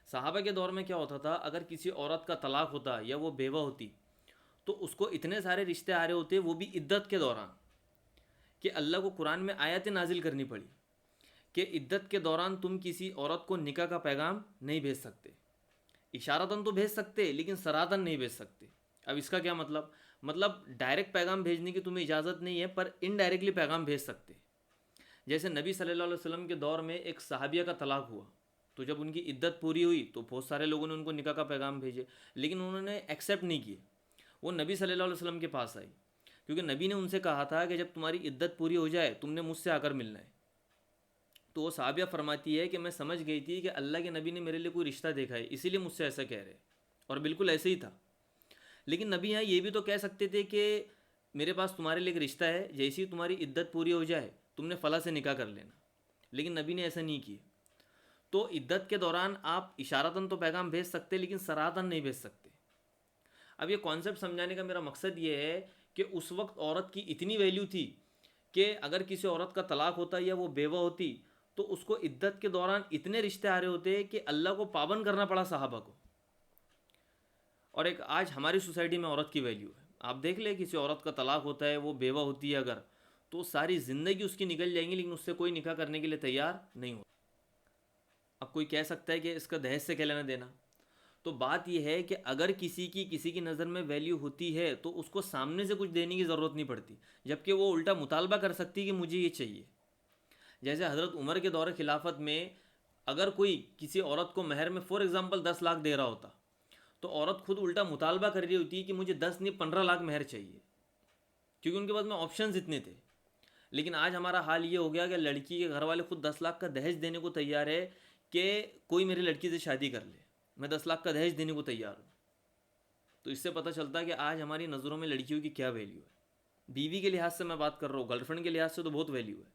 صحابہ کے دور میں کیا ہوتا تھا، اگر کسی عورت کا طلاق ہوتا یا وہ بیوہ ہوتی تو اس کو اتنے سارے رشتے آ رہے ہوتے، وہ بھی عدت کے دوران، کہ اللہ کو قرآن میں آیتیں نازل کرنی پڑی کہ عدت کے دوران تم کسی عورت کو نکاح کا پیغام نہیں بھیج سکتے۔ اشارتاً تو بھیج سکتے لیکن سراتاً نہیں بھیج سکتے۔ اب اس کا کیا مطلب ڈائریکٹ پیغام بھیجنے کی تمہیں اجازت نہیں ہے، پر انڈائریکٹلی پیغام بھیج سکتے۔ جیسے نبی صلی اللہ علیہ وسلم کے دور میں ایک صحابیہ کا طلاق ہوا، تو جب ان کی عدت پوری ہوئی تو بہت سارے لوگوں نے ان کو نکاح کا پیغام بھیجے، لیکن انہوں نے ایکسیپٹ نہیں کیے۔ وہ نبی صلی اللہ علیہ وسلم کے پاس آئی، کیونکہ نبی نے ان سے کہا تھا کہ جب تمہاری عدت پوری ہو جائے تم نے مجھ سے آ کر ملنا ہے۔ تو وہ صحابیہ فرماتی ہے کہ میں سمجھ گئی تھی کہ اللہ کے نبی نے میرے لیے کوئی رشتہ دیکھا ہے، اسی لیے مجھ سے ایسا کہہ رہے، اور بالکل ایسے ہی تھا۔ لیکن نبی یہاں یہ بھی تو کہہ سکتے تھے کہ میرے پاس تمہارے لیے ایک رشتہ ہے، جیسی ہی تمہاری عدت پوری ہو جائے تم نے فلاں سے نکاح کر لینا، لیکن نبی نے ایسا نہیں کیا۔ تو عدت کے دوران آپ اشارتاً تو پیغام بھیج سکتے لیکن سراتاً نہیں بھیج سکتے۔ اب یہ کانسیپٹ سمجھانے کا میرا مقصد یہ ہے کہ اس وقت عورت کی اتنی ویلیو تھی کہ اگر کسی عورت کا طلاق ہوتا یا وہ بیوہ ہوتی تو اس کو عدت کے دوران اتنے رشتے آ رہے ہوتے کہ اللہ کو پابند کرنا پڑا صحابہ کو۔ اور ایک آج ہماری سوسائٹی میں عورت کی ویلیو ہے، آپ دیکھ لیں کسی عورت کا طلاق ہوتا ہے، وہ بیوہ ہوتی ہے اگر، تو ساری زندگی اس کی نکل جائیں گی لیکن اس سے کوئی نکاح کرنے کے لیے تیار نہیں ہوتا۔ اب کوئی کہہ سکتا ہے کہ اس کا دہیج سے کیا لینا دینا؟ تو بات یہ ہے کہ اگر کسی کی نظر میں ویلیو ہوتی ہے تو اس کو سامنے سے کچھ دینے کی ضرورت نہیں پڑتی، جبکہ وہ الٹا مطالبہ کر سکتی کہ مجھے یہ چاہیے۔ جیسے حضرت عمر کے دور خلافت میں اگر کوئی کسی عورت کو مہر میں فور ایگزامپل 10 لاکھ دے رہا ہوتا تو عورت خود الٹا مطالبہ کر رہی ہوتی کہ مجھے 10 نہیں 15 لاکھ مہر چاہیے، کیونکہ ان کے پاس میں آپشنز اتنے تھے۔ لیکن آج ہمارا حال یہ ہو گیا کہ لڑکی کے گھر والے خود 10 لاکھ کا دہیج دینے کو تیار ہے کہ کوئی میری لڑکی سے شادی کر لے، میں 10 لاکھ کا دہیج دینے کو تیار ہوں۔ تو اس سے پتہ چلتا ہے کہ آج ہماری نظروں میں لڑکیوں کی کیا ویلیو ہے۔ بیوی کے لحاظ سے میں بات کر رہا ہوں، گرل فرینڈ کے لحاظ سے تو بہت ویلیو ہے۔